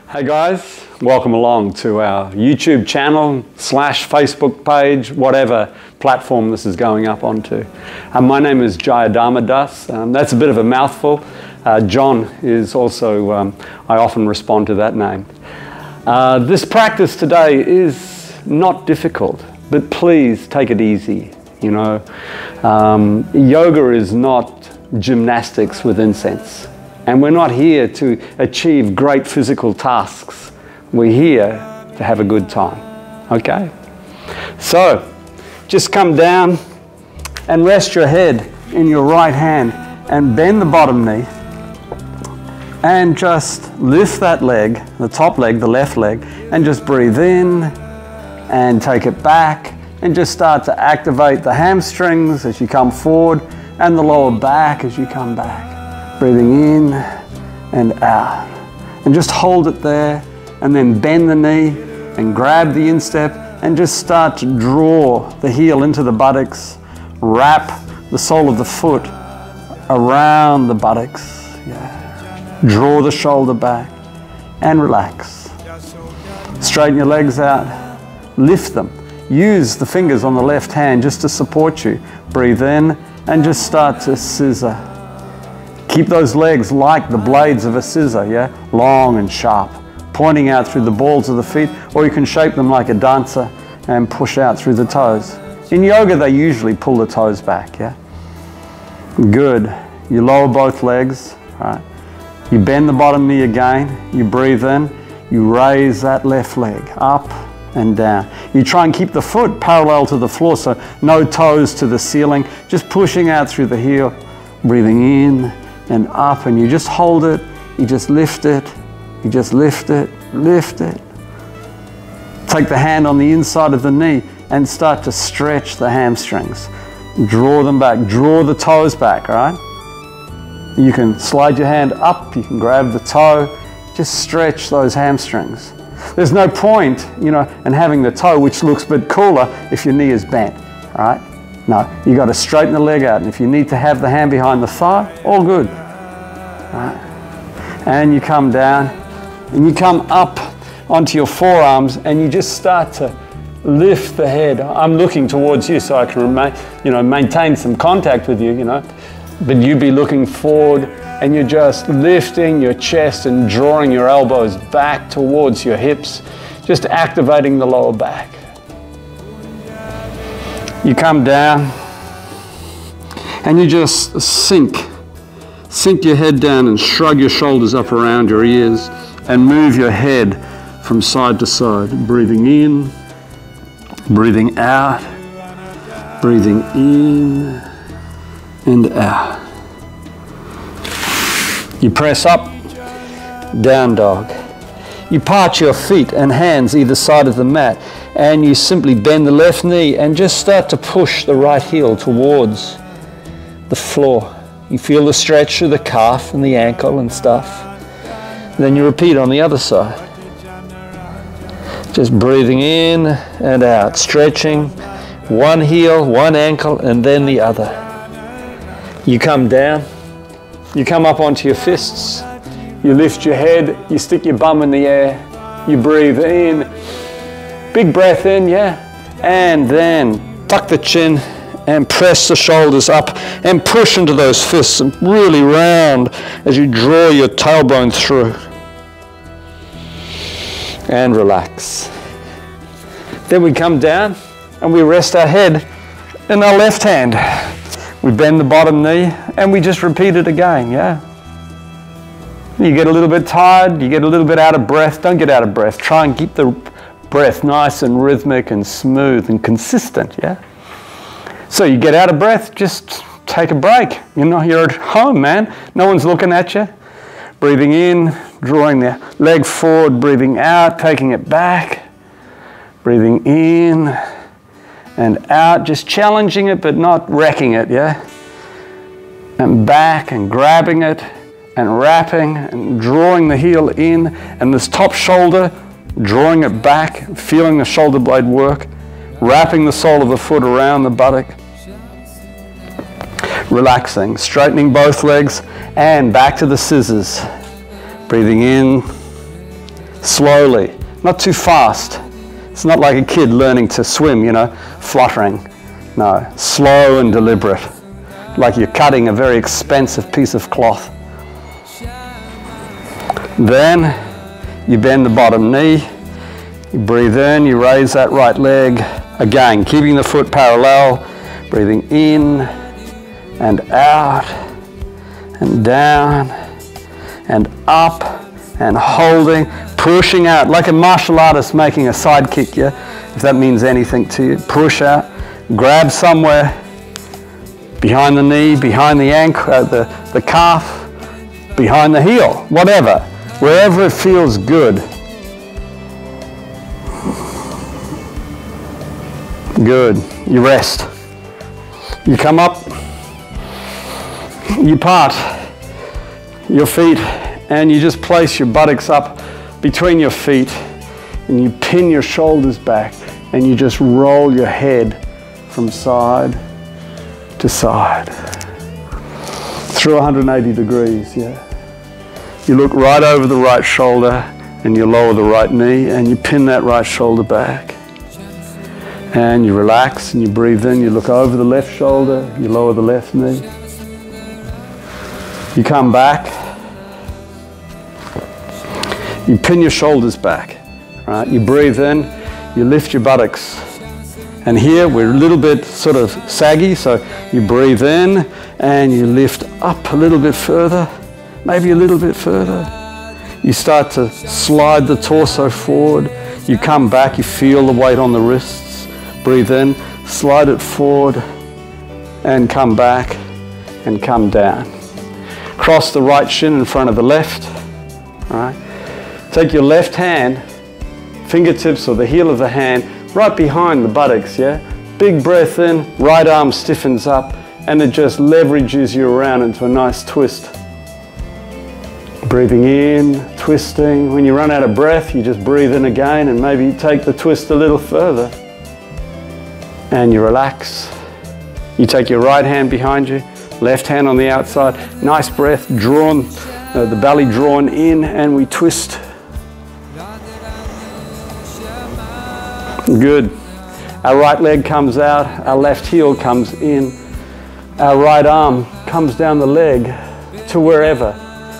Hey guys, welcome along to our YouTube channel / Facebook page, whatever platform this is going up onto. My name is Jayadharma Das. That's a bit of a mouthful. John is also, I often respond to that name. This practice today is not difficult, but please take it easy. You know, yoga is not gymnastics with incense. And we're not here to achieve great physical tasks. We're here to have a good time, okay? So, just come down and rest your head in your right hand and bend the bottom knee and just lift that leg, the top leg, the left leg, and just breathe in and take it back and just start to activate the hamstrings as you come forward and the lower back as you come back. Breathing in and out. And just hold it there and then bend the knee and grab the instep and just start to draw the heel into the buttocks. Wrap the sole of the foot around the buttocks. Yeah. Draw the shoulder back and relax. Straighten your legs out. Lift them. Use the fingers on the left hand just to support you. Breathe in and just start to scissor. Keep those legs like the blades of a scissor, yeah? Long and sharp, pointing out through the balls of the feet, or you can shape them like a dancer and push out through the toes. In yoga, they usually pull the toes back, yeah? Good. You lower both legs, right? You bend the bottom knee again, you breathe in, you raise that left leg up and down. You try and keep the foot parallel to the floor, so no toes to the ceiling, just pushing out through the heel, breathing in and up, and you just hold it, you just lift it, you just lift it, lift it. Take the hand on the inside of the knee and start to stretch the hamstrings. Draw them back, draw the toes back, all right? You can slide your hand up, you can grab the toe, just stretch those hamstrings. There's no point, you know, in having the toe, which looks a bit cooler, if your knee is bent, all right? No, you got to straighten the leg out, and if you need to have the hand behind the thigh, all good. Right. And you come down, and you come up onto your forearms, and you just start to lift the head. I'm looking towards you so I can maintain some contact with you, you know. But you be looking forward, and you're just lifting your chest and drawing your elbows back towards your hips, just activating the lower back. You come down and you just sink your head down and shrug your shoulders up around your ears and move your head from side to side. Breathing in, breathing out, breathing in and out. You press up, down dog. You part your feet and hands either side of the mat, and you simply bend the left knee and just start to push the right heel towards the floor. You feel the stretch of the calf and the ankle and stuff. Then you repeat on the other side. Just breathing in and out, stretching one heel, one ankle, and then the other. You come down, you come up onto your fists, you lift your head, you stick your bum in the air, you breathe in, big breath in, yeah, and then tuck the chin and press the shoulders up and push into those fists and really round as you draw your tailbone through. And relax. Then we come down and we rest our head in our left hand. We bend the bottom knee and we just repeat it again, yeah? You get a little bit tired, you get a little bit out of breath. Don't get out of breath. Try and keep the breath nice and rhythmic and smooth and consistent, yeah? So you get out of breath, just take a break. You know, you're at home, man. No one's looking at you. Breathing in, drawing the leg forward, breathing out, taking it back. Breathing in and out, just challenging it but not wrecking it, yeah? And back and grabbing it and wrapping and drawing the heel in, and this top shoulder, drawing it back, feeling the shoulder blade work, wrapping the sole of the foot around the buttock, relaxing, straightening both legs and back to the scissors. Breathing in, slowly, not too fast. It's not like a kid learning to swim, you know, fluttering. No, slow and deliberate, like you're cutting a very expensive piece of cloth. Then you bend the bottom knee, you breathe in, you raise that right leg, again, keeping the foot parallel, breathing in and out and down and up and holding, pushing out, like a martial artist making a side kick, yeah? If that means anything to you, push out, grab somewhere behind the knee, behind the ankle, the calf, behind the heel, whatever, wherever it feels good. Good. You rest. You come up, you part your feet, and you just place your buttocks up between your feet, and you pin your shoulders back, and you just roll your head from side to side through 180 degrees, yeah. You look right over the right shoulder, and you lower the right knee, and you pin that right shoulder back. And you relax, and you breathe in, you look over the left shoulder, you lower the left knee. You come back, you pin your shoulders back, right? You breathe in, you lift your buttocks. And here we're a little bit sort of saggy, so you breathe in and you lift up a little bit further, maybe a little bit further. You start to slide the torso forward. You come back, you feel the weight on the wrists. Breathe in, slide it forward and come back and come down. Cross the right shin in front of the left, all right? Take your left hand, fingertips or the heel of the hand, right behind the buttocks, yeah? Big breath in, right arm stiffens up, and it just leverages you around into a nice twist. Breathing in, twisting. When you run out of breath, you just breathe in again and maybe take the twist a little further. And you relax. You take your right hand behind you, left hand on the outside. Nice breath, drawn, the belly drawn in, and we twist. Good. Our right leg comes out, our left heel comes in, our right arm comes down the leg to wherever.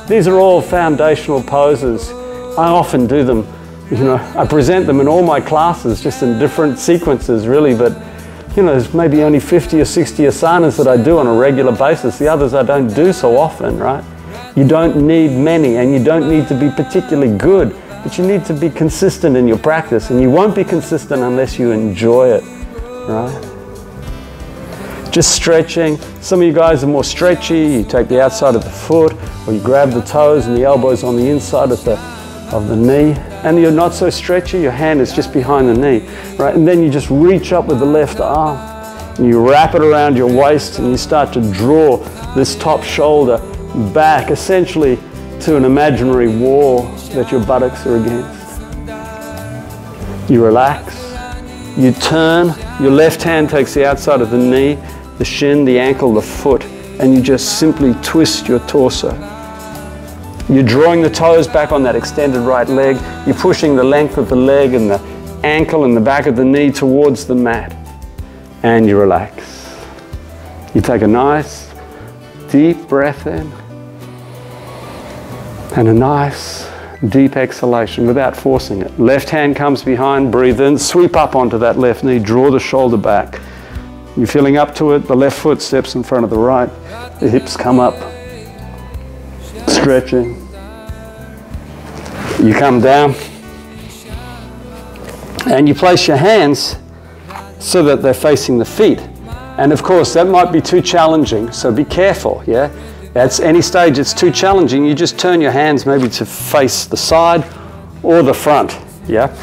These are all foundational poses. I often do them, you know, I present them in all my classes, just in different sequences really, but you know, there's maybe only 50 or 60 asanas that I do on a regular basis. The others I don't do so often, right? You don't need many, and you don't need to be particularly good, but you need to be consistent in your practice, and you won't be consistent unless you enjoy it, right? Just stretching. Some of you guys are more stretchy. You take the outside of the foot, or you grab the toes and the elbows on the inside of the knee, and you're not so stretchy, your hand is just behind the knee, right? And then you just reach up with the left arm, and you wrap it around your waist, and you start to draw this top shoulder back, essentially to an imaginary wall that your buttocks are against. You relax, you turn, your left hand takes the outside of the knee, the shin, the ankle, the foot, and you just simply twist your torso. You're drawing the toes back on that extended right leg. You're pushing the length of the leg and the ankle and the back of the knee towards the mat. And you relax. You take a nice deep breath in and a nice deep exhalation without forcing it. Left hand comes behind, breathe in, sweep up onto that left knee, draw the shoulder back. You're feeling up to it, the left foot steps in front of the right, the hips come up. Stretching. You come down and you place your hands so that they're facing the feet. And of course that might be too challenging, so be careful, yeah? At any stage it's too challenging, you just turn your hands maybe to face the side or the front, yeah?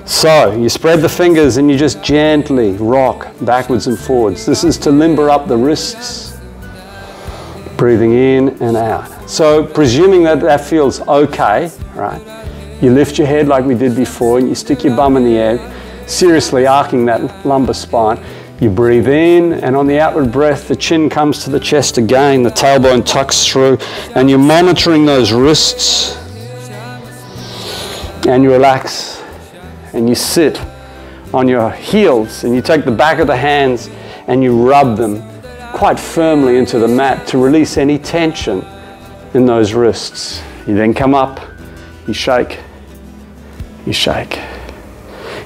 So you spread the fingers and you just gently rock backwards and forwards. This is to limber up the wrists. Breathing in and out. So presuming that that feels okay, right? You lift your head like we did before and you stick your bum in the air, seriously arcing that lumbar spine. You breathe in, and on the outward breath, the chin comes to the chest again, the tailbone tucks through, and you're monitoring those wrists. And you relax and you sit on your heels and you take the back of the hands and you rub them quite firmly into the mat to release any tension in those wrists. You then come up, you shake, you shake.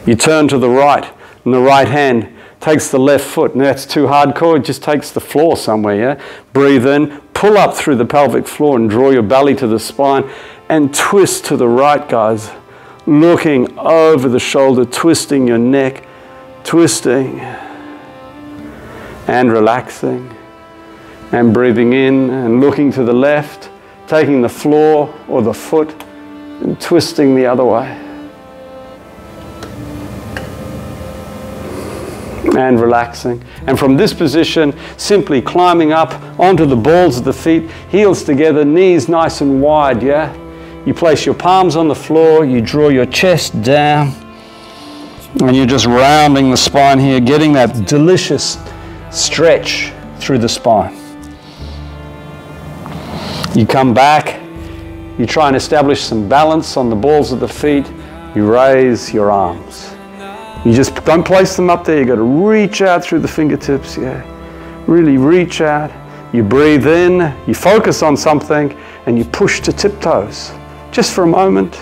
You turn to the right and the right hand takes the left foot, and that's too hardcore, it just takes the floor somewhere, yeah? Breathe in, pull up through the pelvic floor and draw your belly to the spine and twist to the right, guys. Looking over the shoulder, twisting your neck, twisting and relaxing and breathing in and looking to the left, taking the floor or the foot and twisting the other way. And relaxing. And from this position, simply climbing up onto the balls of the feet, heels together, knees nice and wide, yeah? You place your palms on the floor, you draw your chest down, and you're just rounding the spine here, getting that delicious stretch through the spine. You come back, you try and establish some balance on the balls of the feet, you raise your arms. You just don't place them up there, you got to reach out through the fingertips, yeah. Really reach out, you breathe in, you focus on something, and you push to tiptoes. Just for a moment.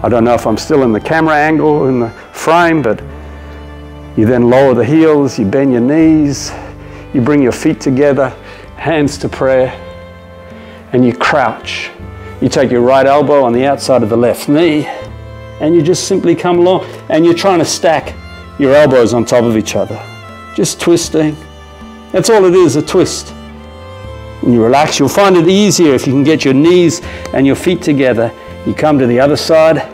I don't know if I'm still in the camera angle, in the frame, but you then lower the heels, you bend your knees, you bring your feet together, hands to prayer, and you crouch. You take your right elbow on the outside of the left knee, and you just simply come along, and you're trying to stack your elbows on top of each other. Just twisting. That's all it is, a twist. And you relax. You'll find it easier if you can get your knees and your feet together. You come to the other side,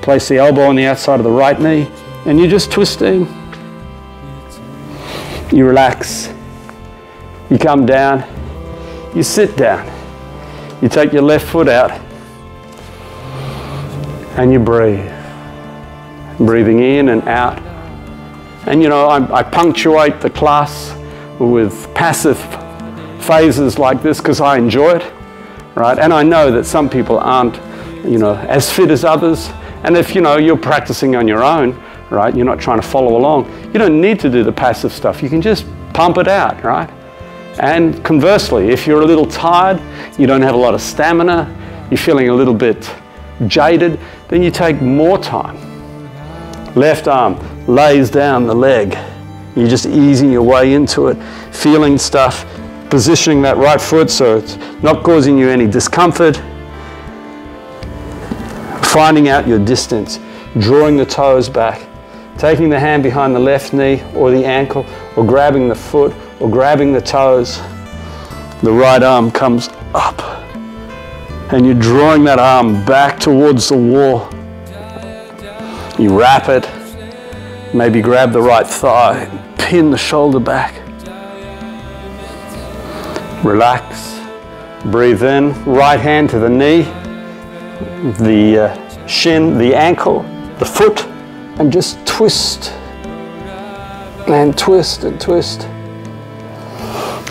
place the elbow on the outside of the right knee, and you're just twisting. You relax. You come down. You sit down. You take your left foot out, and you breathe. Breathing in and out. And you know, I punctuate the class with passive phases like this because I enjoy it, right? And I know that some people aren't, you know, as fit as others. And if, you know, you're practicing on your own, right? You're not trying to follow along. You don't need to do the passive stuff. You can just pump it out, right? And conversely, if you're a little tired, you don't have a lot of stamina, you're feeling a little bit jaded, then you take more time. Left arm lays down the leg. You're just easing your way into it, feeling stuff, positioning that right foot so it's not causing you any discomfort. Finding out your distance, drawing the toes back, taking the hand behind the left knee or the ankle, or grabbing the foot or grabbing the toes. The right arm comes up and you're drawing that arm back towards the wall. You wrap it, maybe grab the right thigh, pin the shoulder back. Relax, breathe in, right hand to the knee, the shin, the ankle, the foot, and just twist, and twist, and twist,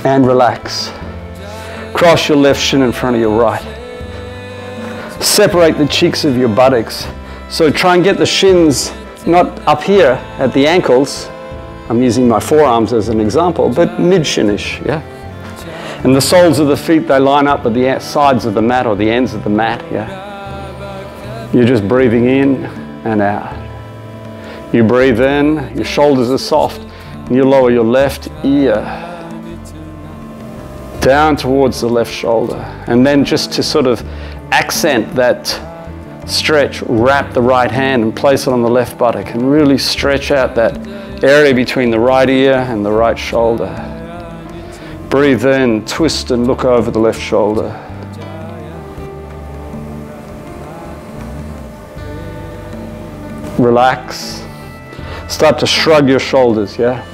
and relax. Cross your left shin in front of your right. Separate the cheeks of your buttocks. So try and get the shins not up here at the ankles. I'm using my forearms as an example, but mid-shinish, yeah? And the soles of the feet, they line up with the sides of the mat or the ends of the mat, yeah? You're just breathing in and out. You breathe in, your shoulders are soft, and you lower your left ear down towards the left shoulder. And then just to sort of accent that stretch, wrap the right hand and place it on the left buttock and really stretch out that area between the right ear and the right shoulder. Breathe in, twist and look over the left shoulder. Relax. Start to shrug your shoulders, yeah?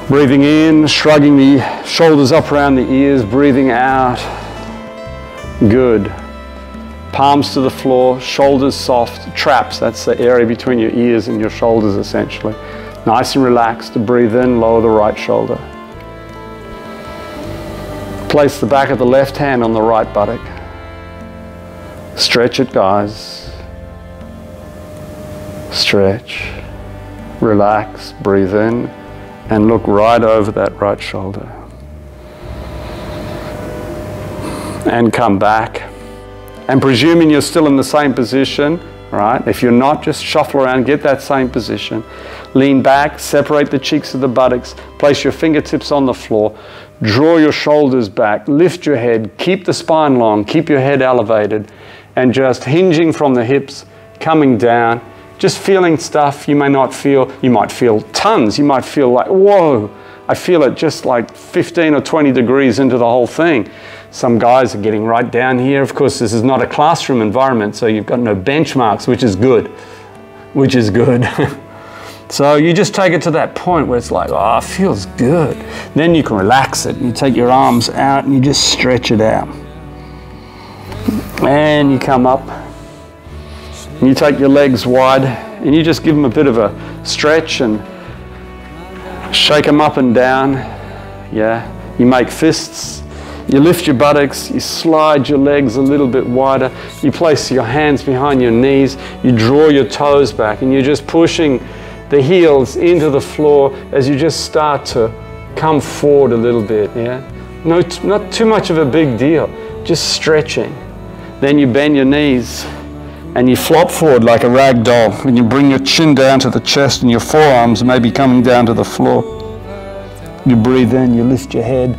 Breathing in, shrugging the shoulders up around the ears, breathing out. Good. Palms to the floor, shoulders soft, traps, that's the area between your ears and your shoulders essentially. Nice and relaxed. Breathe in, lower the right shoulder. Place the back of the left hand on the right buttock. Stretch it, guys. Stretch, relax, breathe in, and look right over that right shoulder. And come back. And presuming you're still in the same position, right? If you're not, just shuffle around, get that same position. Lean back, separate the cheeks of the buttocks, place your fingertips on the floor, draw your shoulders back, lift your head, keep the spine long, keep your head elevated, and just hinging from the hips, coming down, just feeling stuff you may not feel. You might feel tons. You might feel like, whoa, I feel it just like 15 or 20 degrees into the whole thing. Some guys are getting right down here. Of course, this is not a classroom environment, so you've got no benchmarks, which is good, which is good. So you just take it to that point where it's like, oh, it feels good. Then you can relax it. You take your arms out and you just stretch it out. And you come up. And you take your legs wide and you just give them a bit of a stretch and shake them up and down. Yeah. You make fists. You lift your buttocks, you slide your legs a little bit wider, you place your hands behind your knees, you draw your toes back, and you're just pushing the heels into the floor as you just start to come forward a little bit, yeah? No, not too much of a big deal, just stretching. Then you bend your knees and you flop forward like a rag doll, and you bring your chin down to the chest and your forearms may be coming down to the floor. You breathe in, you lift your head.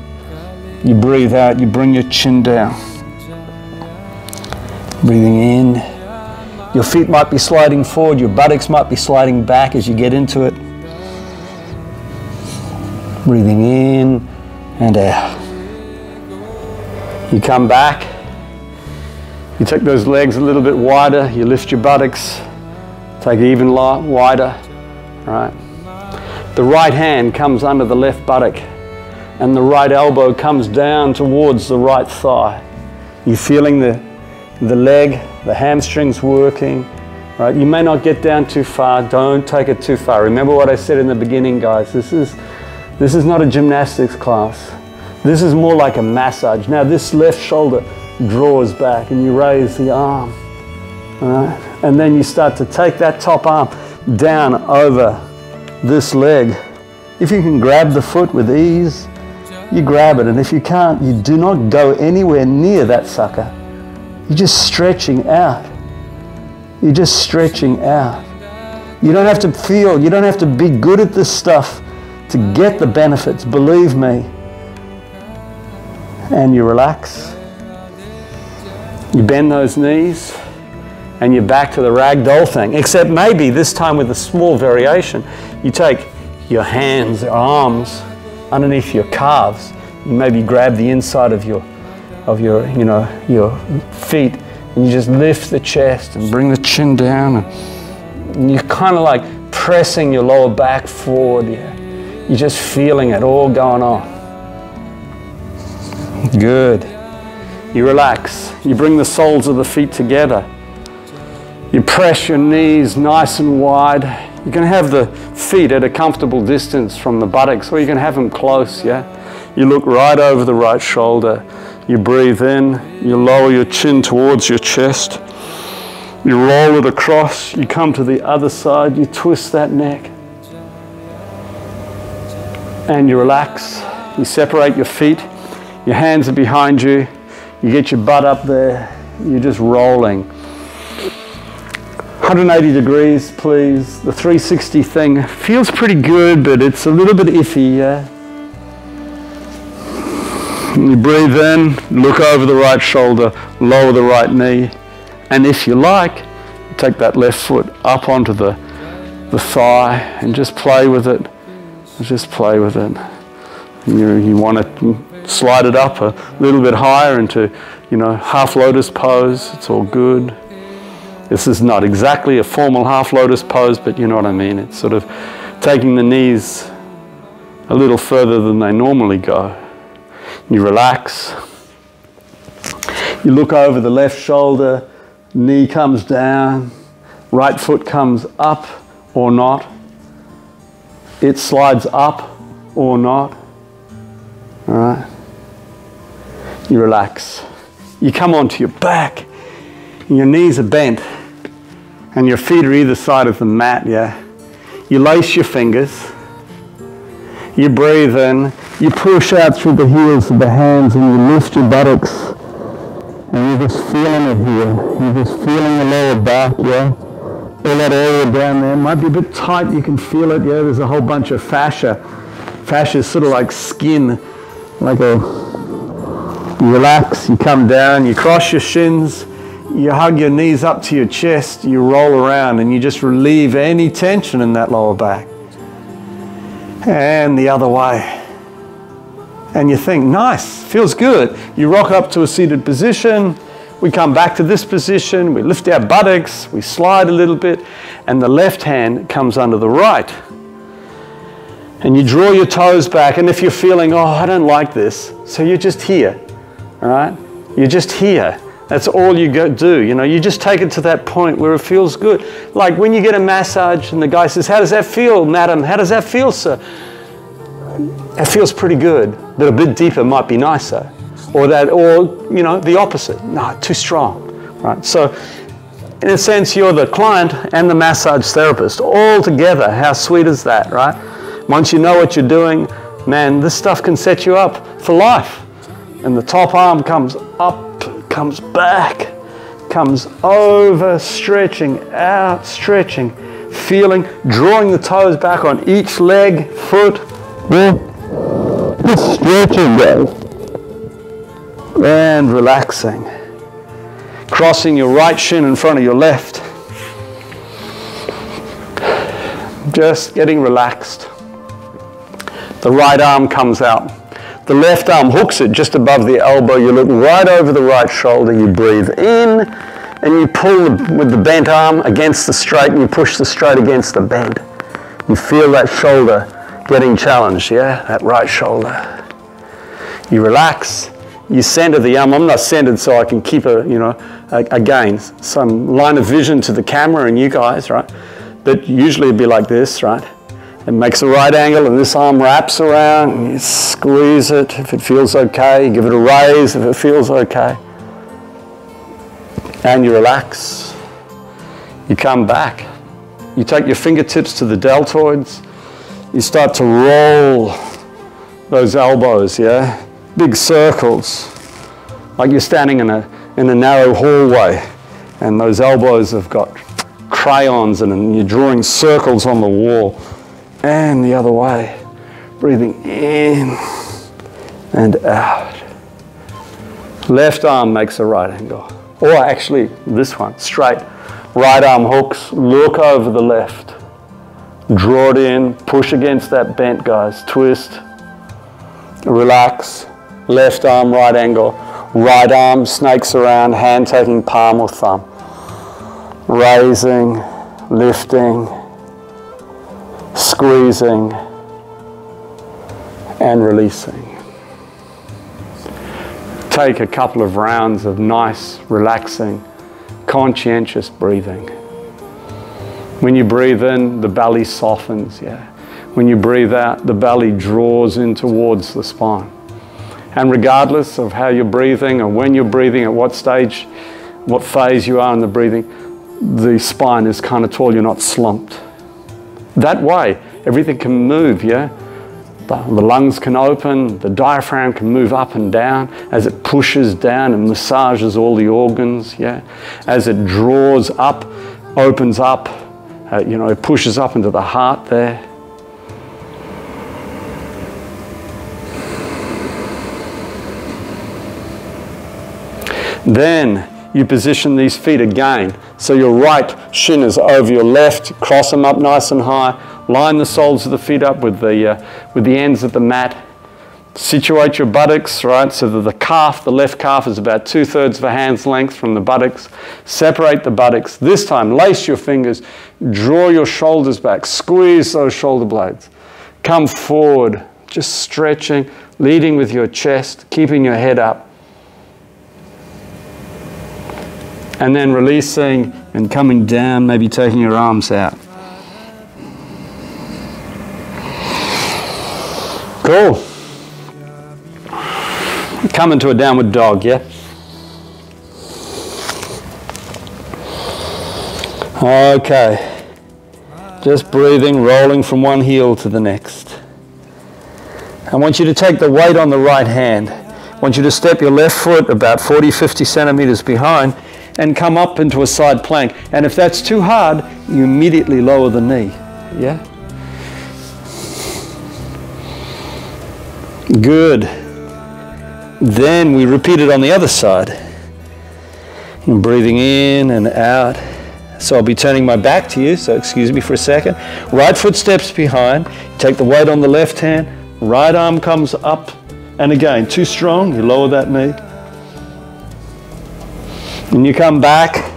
You breathe out, you bring your chin down. Breathing in. Your feet might be sliding forward, your buttocks might be sliding back as you get into it. Breathing in and out. You come back. You take those legs a little bit wider, you lift your buttocks, take it even wider, right? The right hand comes under the left buttock, and the right elbow comes down towards the right thigh. You're feeling the leg, the hamstrings working, right? You may not get down too far. Don't take it too far. Remember what I said in the beginning, guys. This is not a gymnastics class. This is more like a massage. Now this left shoulder draws back and you raise the arm, all right? And then you start to take that top arm down over this leg. If you can grab the foot with ease, you grab it, and if you can't, you do not go anywhere near that sucker. You're just stretching out. You're just stretching out. You don't have to feel, you don't have to be good at this stuff to get the benefits, believe me. And you relax. You bend those knees, and you're back to the ragdoll thing, except maybe this time with a small variation. You take your hands, your arms, underneath your calves. You maybe grab the inside of your your feet, and you just lift the chest and bring the chin down, and you're kind of like pressing your lower back forward. Yeah, you're just feeling it all going on. Good. You relax. You bring the soles of the feet together. You press your knees nice and wide. You can have the feet at a comfortable distance from the buttocks, or you can have them close, yeah? You look right over the right shoulder. You breathe in, you lower your chin towards your chest. You roll it across, you come to the other side, you twist that neck. And you relax. You separate your feet. Your hands are behind you. You get your butt up there. You're just rolling. 180 degrees, please. The 360 thing feels pretty good, but it's a little bit iffy, yeah? You breathe in, look over the right shoulder, lower the right knee, and if you like, take that left foot up onto the thigh and just play with it. Just play with it. And you want to slide it up a little bit higher into, half lotus pose. It's all good. This is not exactly a formal half lotus pose, but you know what I mean. It's sort of taking the knees a little further than they normally go. You relax. You look over the left shoulder, knee comes down, right foot comes up or not. It slides up or not. All right. You relax. You come onto your back, and your knees are bent. And your feet are either side of the mat, yeah? You lace your fingers. You breathe in. You push out through the heels of the hands and you lift your buttocks. And you're just feeling it here. You're just feeling the lower back, yeah? All that area down there might be a bit tight. You can feel it, yeah? There's a whole bunch of fascia. Fascia is sort of like skin, like a... You relax, you come down, you cross your shins, you hug your knees up to your chest, you roll around and you just relieve any tension in that lower back. And the other way. And you think, nice, feels good. You rock up to a seated position, we come back to this position, we lift our buttocks, we slide a little bit, and the left hand comes under the right. And you draw your toes back, and if you're feeling, oh, I don't like this, so you're just here, all right? You're just here. That's all you do, you know, you just take it to that point where it feels good. Like when you get a massage and the guy says, how does that feel, madam? How does that feel, sir? It feels pretty good, but a bit deeper might be nicer. Or you know, the opposite. No, too strong, right? So in a sense, you're the client and the massage therapist all together. How sweet is that, right? Once you know what you're doing, man, this stuff can set you up for life. And the top arm comes up, comes back, comes over, stretching, out, stretching, feeling, drawing the toes back on each leg, foot, just stretching, guys, and relaxing. Crossing your right shin in front of your left. Just getting relaxed. The right arm comes out. The left arm hooks it just above the elbow. You look right over the right shoulder. You breathe in and you pull with the bent arm against the straight and you push the straight against the bent. You feel that shoulder getting challenged, yeah? That right shoulder. You relax. You center the arm. I'm not centered so I can keep again, some line of vision to the camera and you guys, right? But usually it'd be like this, right? It makes a right angle and this arm wraps around and you squeeze it if it feels okay. You give it a raise if it feels okay. And you relax. You come back. You take your fingertips to the deltoids. You start to roll those elbows, yeah? Big circles. Like you're standing in a narrow hallway and those elbows have got crayons in them and you're drawing circles on the wall. And the other way, breathing in and out. Left arm makes a right angle. Or actually, this one, straight. Right arm hooks, look over the left. Draw it in, push against that bent, guys. Twist, relax. Left arm, right angle. Right arm snakes around, hand taking palm or thumb. Raising, lifting, squeezing and releasing. Take a couple of rounds of nice, relaxing, conscientious breathing. When you breathe in, the belly softens, yeah. When you breathe out, the belly draws in towards the spine. And regardless of how you're breathing or when you're breathing, at what stage, what phase you are in the breathing, the spine is kind of tall, you're not slumped. That way, everything can move, yeah? The lungs can open, the diaphragm can move up and down as it pushes down and massages all the organs, yeah? As it draws up, opens up, it pushes up into the heart there. Then you position these feet again. So your right shin is over your left, cross them up nice and high, line the soles of the feet up with the ends of the mat. Situate your buttocks, right, so that the left calf is about 2/3 of a hand's length from the buttocks. Separate the buttocks. This time, lace your fingers, draw your shoulders back, squeeze those shoulder blades. Come forward, just stretching, leading with your chest, keeping your head up. And then releasing and coming down, maybe taking your arms out. Cool. Come into a downward dog, yeah? Okay, just breathing, rolling from one heel to the next. I want you to take the weight on the right hand. I want you to step your left foot about 40-50 centimeters behind and come up into a side plank. And if that's too hard, you immediately lower the knee. Yeah? Good. Then we repeat it on the other side. And breathing in and out. So I'll be turning my back to you, so excuse me for a second. Right foot steps behind. Take the weight on the left hand. Right arm comes up. And again, too strong, you lower that knee. And you come back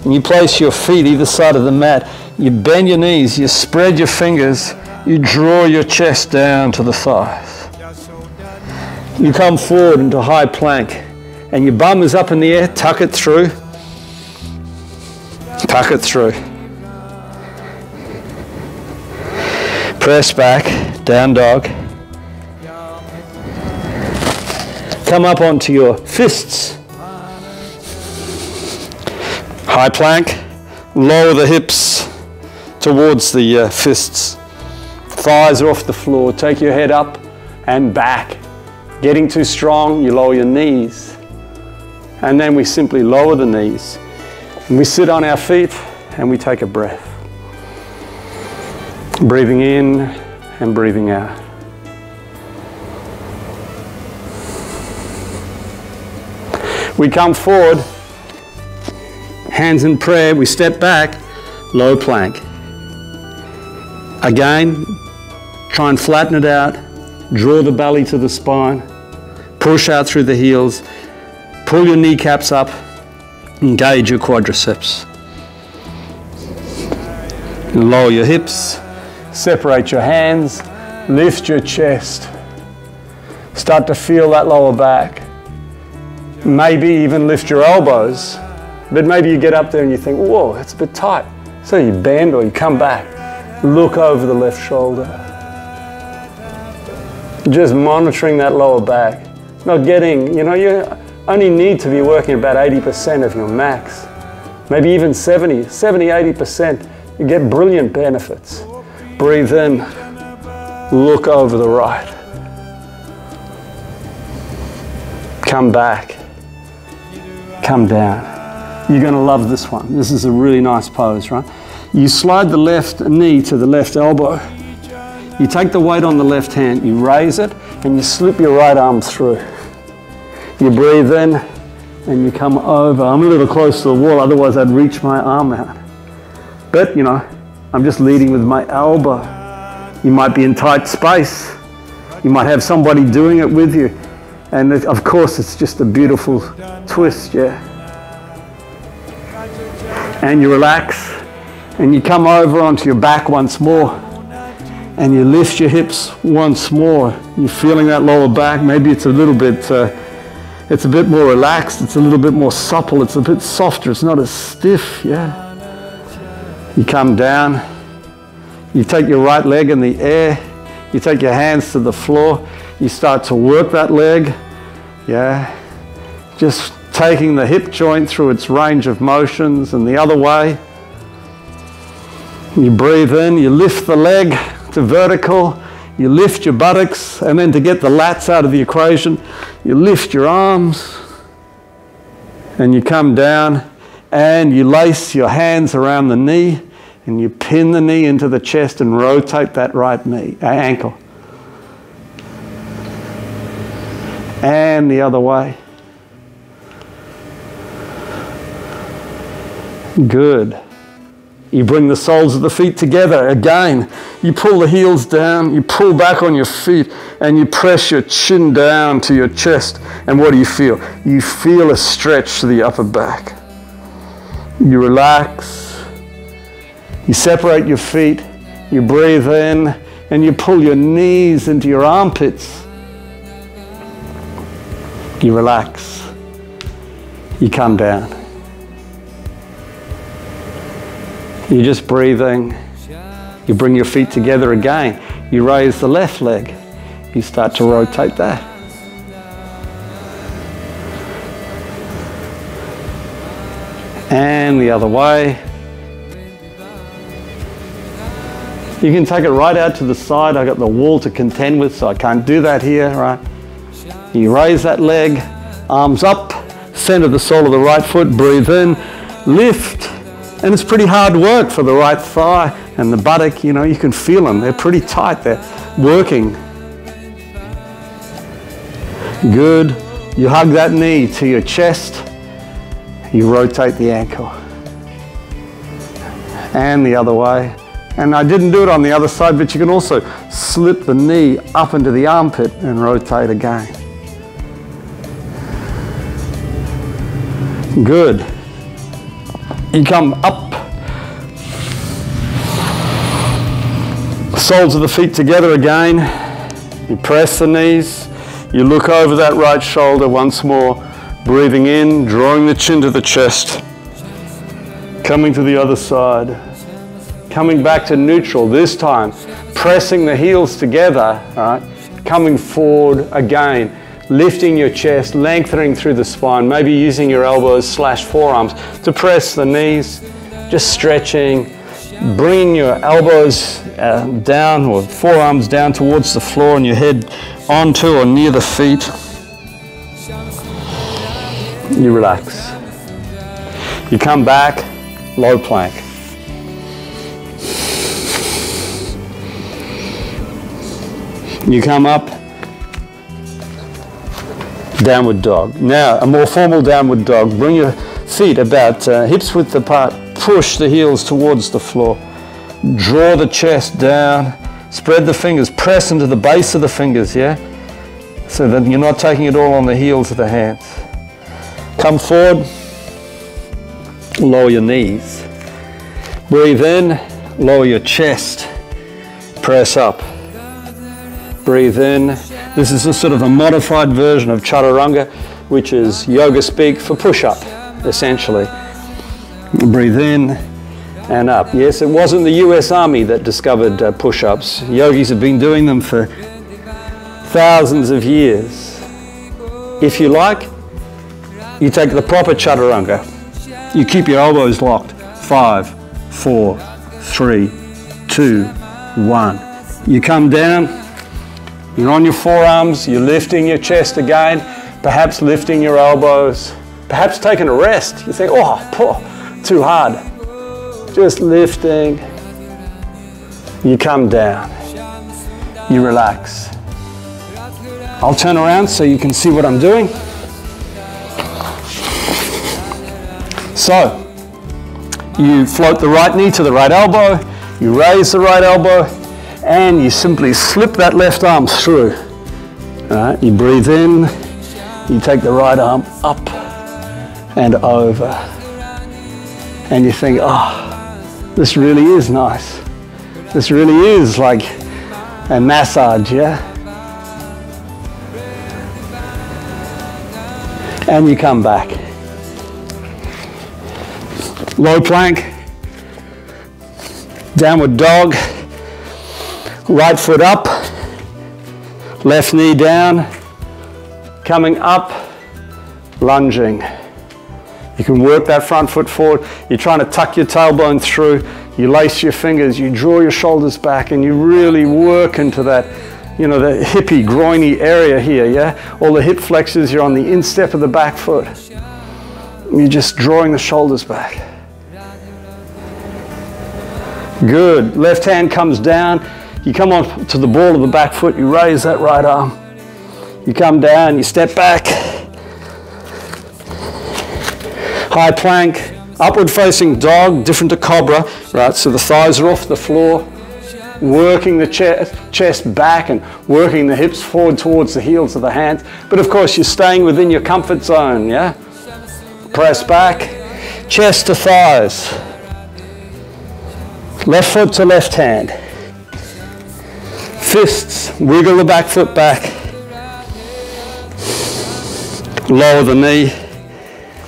and you place your feet either side of the mat. You bend your knees, you spread your fingers, you draw your chest down to the thighs. You come forward into high plank and your bum is up in the air, tuck it through. Tuck it through. Press back, down dog. Come up onto your fists. High plank, lower the hips towards the fists. Thighs are off the floor. Take your head up and back. Getting too strong, you lower your knees. And then we simply lower the knees. And we sit on our feet and we take a breath. Breathing in and breathing out. We come forward, hands in prayer, we step back, low plank. Again, try and flatten it out, draw the belly to the spine, push out through the heels, pull your kneecaps up, engage your quadriceps. Lower your hips, separate your hands, lift your chest. Start to feel that lower back. Maybe even lift your elbows, but maybe you get up there and you think, whoa, it's a bit tight. So you bend or you come back, look over the left shoulder. Just monitoring that lower back. Not getting, you only need to be working about 80% of your max. Maybe even 70, 80%. You get brilliant benefits. Breathe in, look over the right. Come back. Come down. You're going to love this one. This is a really nice pose, right? You slide the left knee to the left elbow. You take the weight on the left hand, you raise it, and you slip your right arm through. You breathe in, and you come over. I'm a little close to the wall, otherwise I'd reach my arm out. But, I'm just leading with my elbow. You might be in tight space. You might have somebody doing it with you. And of course, it's just a beautiful twist, yeah? And you relax, and you come over onto your back once more, and you lift your hips once more. You're feeling that lower back. Maybe it's a little bit, it's a bit more relaxed. It's a little bit more supple. It's a bit softer. It's not as stiff, yeah? You come down. You take your right leg in the air. You take your hands to the floor. You start to work that leg, yeah? Just taking the hip joint through its range of motions and the other way. You breathe in, you lift the leg to vertical, you lift your buttocks, and then to get the lats out of the equation, you lift your arms, and you come down, and you lace your hands around the knee, and you pin the knee into the chest and rotate that right knee, ankle. And the other way. Good. You bring the soles of the feet together again. You pull the heels down, you pull back on your feet, and you press your chin down to your chest. And what do you feel? You feel a stretch to the upper back. You relax. You separate your feet. You breathe in, and you pull your knees into your armpits. You relax. You come down. You're just breathing. You bring your feet together again. You raise the left leg. You start to rotate that. And the other way. You can take it right out to the side. I've got the wall to contend with, so I can't do that here, right? You raise that leg, arms up, center the sole of the right foot, breathe in, lift. And it's pretty hard work for the right thigh and the buttock, you know, you can feel them. They're pretty tight, they're working. Good. You hug that knee to your chest. You rotate the ankle. And the other way. And I didn't do it on the other side, but you can also slip the knee up into the armpit and rotate again. Good. You come up. Soles of the feet together again. You press the knees. You look over that right shoulder once more. Breathing in, drawing the chin to the chest. Coming to the other side. Coming back to neutral, this time pressing the heels together, right? Coming forward again, lifting your chest, lengthening through the spine, maybe using your elbows / forearms to press the knees, just stretching, bringing your elbows down or forearms down towards the floor and your head onto or near the feet. You relax. You come back, low plank. You come up, downward dog. Now, a more formal downward dog. Bring your feet about hips width apart. Push the heels towards the floor. Draw the chest down. Spread the fingers. Press into the base of the fingers, yeah? So that you're not taking it all on the heels of the hands. Come forward. Lower your knees. Breathe in. Lower your chest. Press up. Breathe in. This is a sort of a modified version of chaturanga, which is yoga speak for push-up, essentially. Breathe in and up. Yes, it wasn't the US Army that discovered push-ups. Yogis have been doing them for thousands of years. If you like, you take the proper chaturanga. You keep your elbows locked. 5, 4, 3, 2, 1. You come down. You're on your forearms, you're lifting your chest again, perhaps lifting your elbows, perhaps taking a rest. You think, oh, too hard. Just lifting. You come down. You relax. I'll turn around so you can see what I'm doing. So, you float the right knee to the right elbow, you raise the right elbow, and you simply slip that left arm through. All right, you breathe in, you take the right arm up and over. And you think, oh, this really is nice. This really is like a massage, yeah? And you come back. Low plank, downward dog. Right foot up, left knee down, coming up, lunging. You can work that front foot forward. You're trying to tuck your tailbone through. You lace your fingers, you draw your shoulders back, and you really work into that, you know, the hippie, groiny area here, yeah? All the hip flexors, you're on the instep of the back foot. You're just drawing the shoulders back. Good. Left hand comes down. You come on to the ball of the back foot, you raise that right arm. You come down, you step back. High plank, upward facing dog, different to cobra, right? So the thighs are off the floor, working the chest back and working the hips forward towards the heels of the hands. But of course, you're staying within your comfort zone, yeah? Press back, chest to thighs. Left foot to left hand. Fists, wiggle the back foot back. Lower the knee.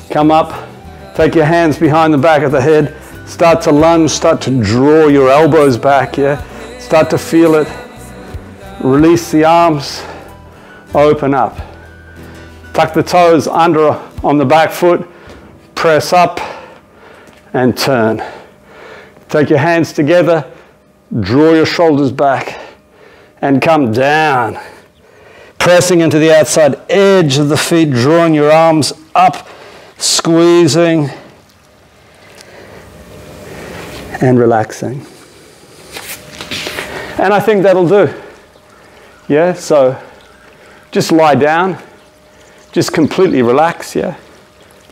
Come up. Take your hands behind the back of the head. Start to lunge, start to draw your elbows back, yeah? Start to feel it. Release the arms. Open up. Tuck the toes under on the back foot. Press up and turn. Take your hands together. Draw your shoulders back and come down. Pressing into the outside edge of the feet, drawing your arms up, squeezing and relaxing. And I think that'll do. Yeah, so just lie down, just completely relax, yeah?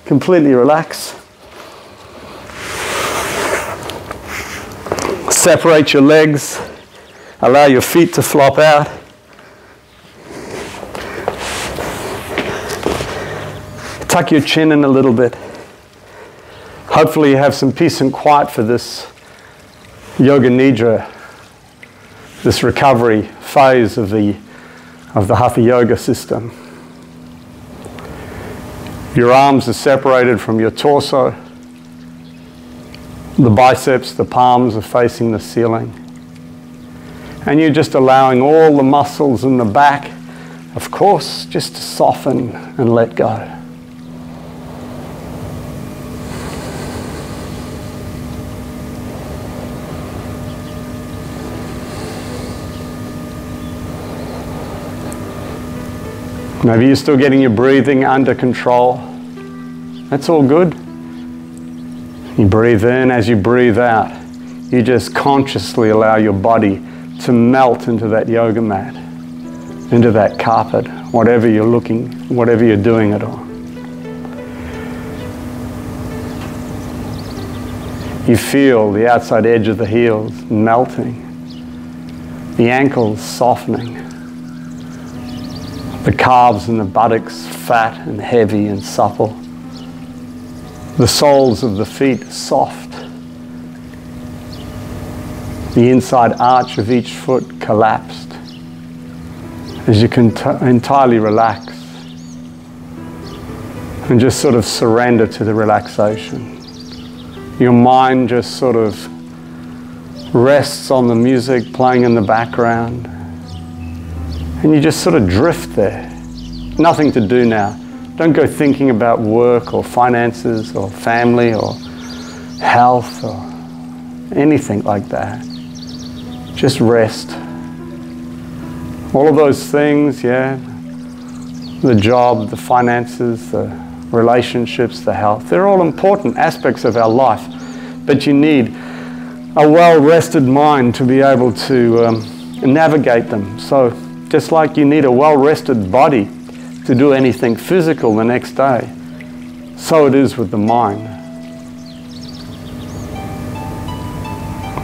Completely relax. Separate your legs, allow your feet to flop out. Tuck your chin in a little bit. Hopefully you have some peace and quiet for this yoga nidra, this recovery phase of the Hatha Yoga system. Your arms are separated from your torso. The biceps, the palms are facing the ceiling. And you're just allowing all the muscles in the back, of course, just to soften and let go. Maybe you're still getting your breathing under control. That's all good. You breathe in. As you breathe out, you just consciously allow your body to melt into that yoga mat, into that carpet, whatever you're doing it on. You feel the outside edge of the heels melting, the ankles softening, the calves and the buttocks fat and heavy and supple, the soles of the feet soft, the inside arch of each foot collapsed as you can entirely relax and just sort of surrender to the relaxation. Your mind just sort of rests on the music playing in the background. And you just sort of drift there. Nothing to do now. Don't go thinking about work or finances or family or health or anything like that. Just rest. All of those things, yeah, the job, the finances, the relationships, the health, they're all important aspects of our life. But you need a well-rested mind to be able to navigate them. So just like you need a well-rested body to do anything physical the next day, so it is with the mind.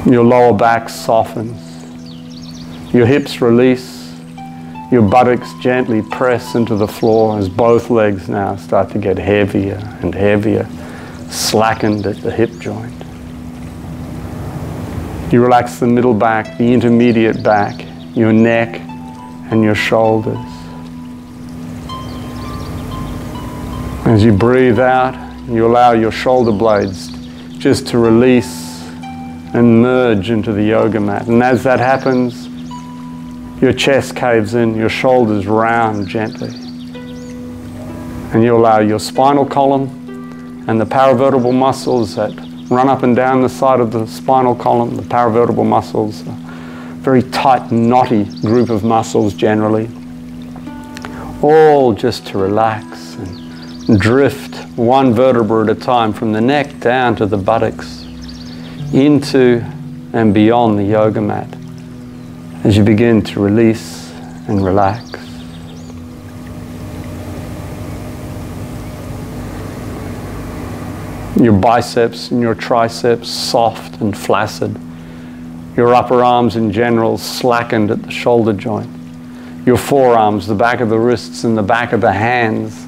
Your lower back softens, your hips release, your buttocks gently press into the floor as both legs now start to get heavier and heavier, slackened at the hip joint. You relax the middle back, the intermediate back, your neck, and your shoulders. As you breathe out, you allow your shoulder blades just to release and merge into the yoga mat. And as that happens, your chest caves in, your shoulders round gently. And you allow your spinal column and the paravertebral muscles that run up and down the side of the spinal column, the paravertebral muscles, very tight, knotty group of muscles generally, all just to relax and drift one vertebra at a time from the neck down to the buttocks, into and beyond the yoga mat as you begin to release and relax. Your biceps and your triceps soft and flaccid. Your upper arms in general slackened at the shoulder joint. Your forearms, the back of the wrists and the back of the hands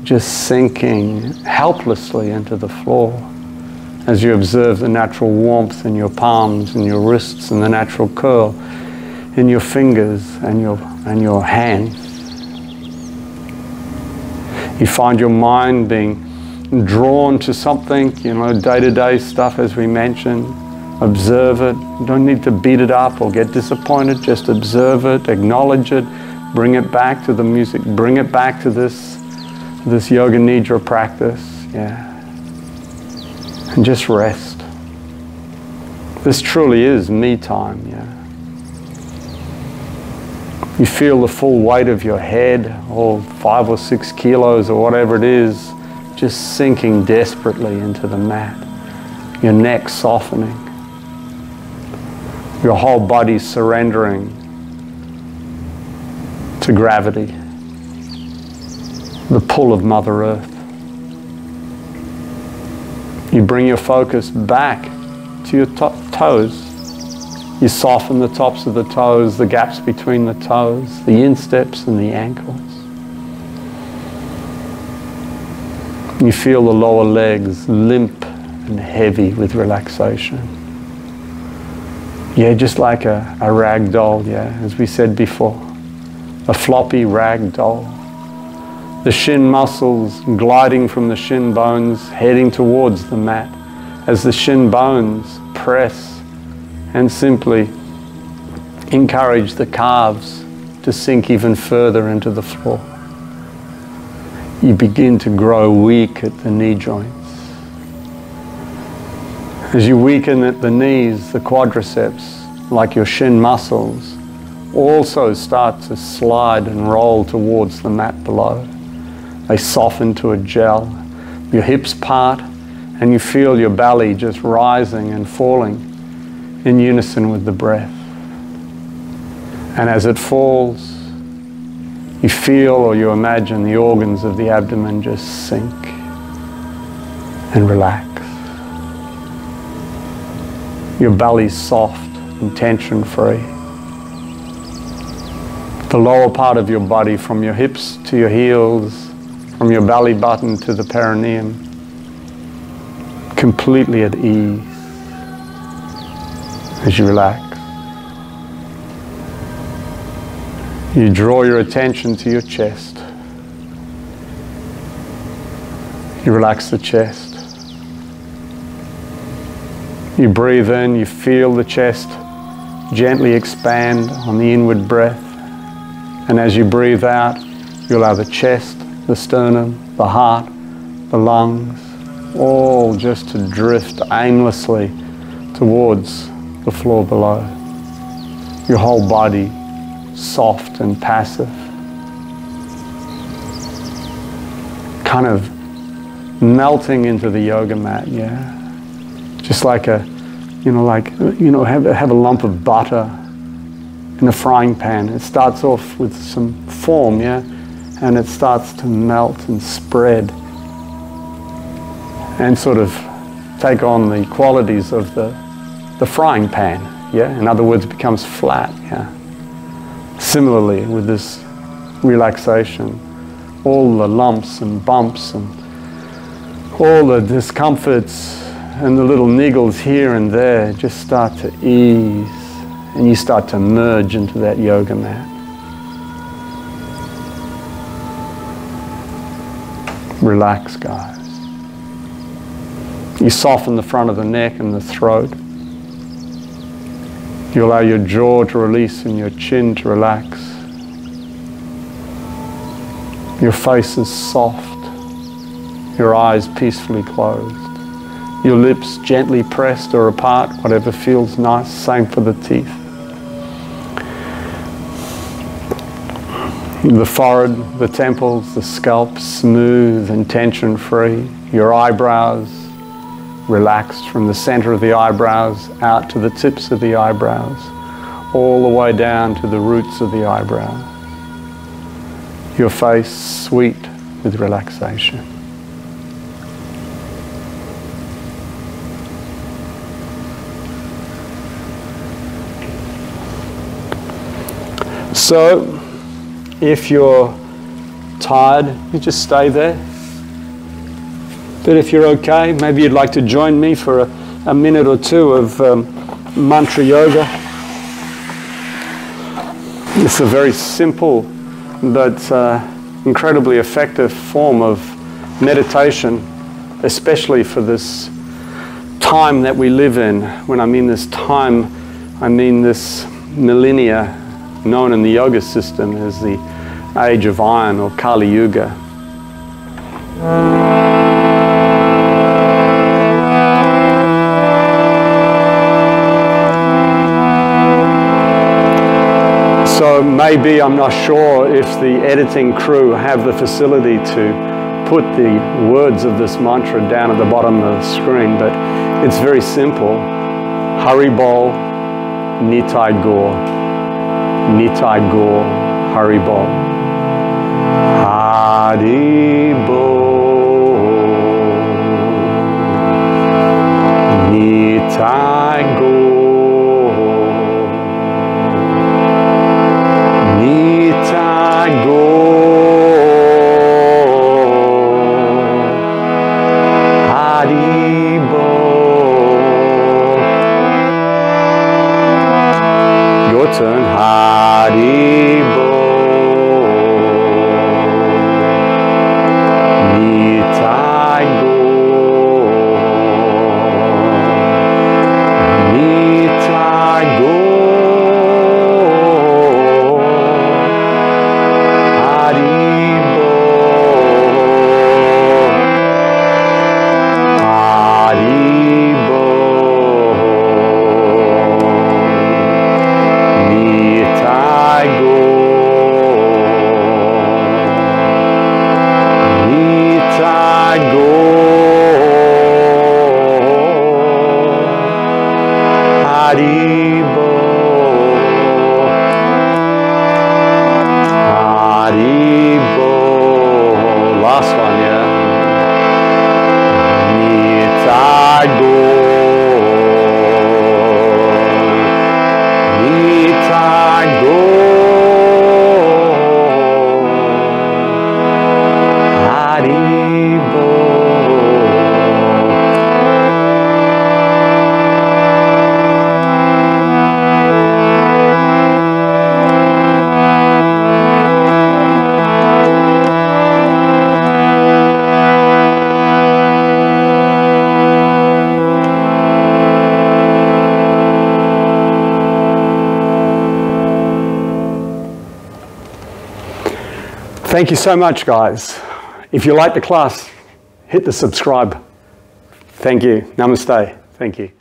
just sinking helplessly into the floor as you observe the natural warmth in your palms and your wrists and the natural curl in your fingers and your hands. You find your mind being drawn to something, day-to-day stuff as we mentioned. Observe it. You don't need to beat it up or get disappointed. Just observe it, acknowledge it, bring it back to the music, bring it back to this yoga nidra practice. Yeah. And just rest. This truly is me time, yeah. You feel the full weight of your head, or 5 or 6 kilos or whatever it is, just sinking desperately into the mat. Your neck softening. Your whole body surrendering to gravity, the pull of Mother Earth. You bring your focus back to your toes. You soften the tops of the toes, the gaps between the toes, the insteps and the ankles. You feel the lower legs limp and heavy with relaxation. Yeah, just like a rag doll, yeah, as we said before. A floppy rag doll. The shin muscles gliding from the shin bones, heading towards the mat as the shin bones press and simply encourage the calves to sink even further into the floor. You begin to grow weak at the knee joints. As you weaken at the knees, the quadriceps, like your shin muscles, also start to slide and roll towards the mat below. They soften to a gel. Your hips part and you feel your belly just rising and falling in unison with the breath. And as it falls, you feel or you imagine the organs of the abdomen just sink and relax. Your belly's soft and tension-free. The lower part of your body, from your hips to your heels, from your belly button to the perineum, completely at ease as you relax. You draw your attention to your chest. You relax the chest. You breathe in, you feel the chest gently expand on the inward breath. And as you breathe out, you allow the chest, the sternum, the heart, the lungs, all just to drift aimlessly towards the floor below. Your whole body soft and passive. Kind of melting into the yoga mat, yeah. Just like have a lump of butter in a frying pan. It starts off with some form, yeah, and it starts to melt and spread and sort of take on the qualities of the frying pan, yeah. In other words, it becomes flat, yeah. Similarly, with this relaxation, all the lumps and bumps and all the discomforts and the little niggles here and there just start to ease, and you start to merge into that yoga mat. Relax, guys. You soften the front of the neck and the throat. You allow your jaw to release and your chin to relax. Your face is soft. Your eyes peacefully closed. Your lips gently pressed or apart, whatever feels nice. Same for the teeth. The forehead, the temples, the scalp, smooth and tension-free. Your eyebrows relaxed from the center of the eyebrows out to the tips of the eyebrows, all the way down to the roots of the eyebrows. Your face sweet with relaxation. So, if you're tired, you just stay there. But if you're okay, maybe you'd like to join me for a minute or two of mantra yoga. It's a very simple but incredibly effective form of meditation, especially for this time that we live in. When I mean this time, I mean this millennia known in the yoga system as the Age of Iron or Kali Yuga. maybe, I'm not sure if the editing crew have the facility to put the words of this mantra down at the bottom of the screen, but it's very simple. Haribol, Nitai Gaur, Nitai Gaur, Haribol. Haribol, Nitai Gaur, Nitai Gaur, Haribol. Your turn. Haribol. Last one, yeah. Nitai Gaur, Nitai Gaur, Haribol. Thank you so much, guys. If you like the class, hit the subscribe. Thank you. Namaste. Thank you.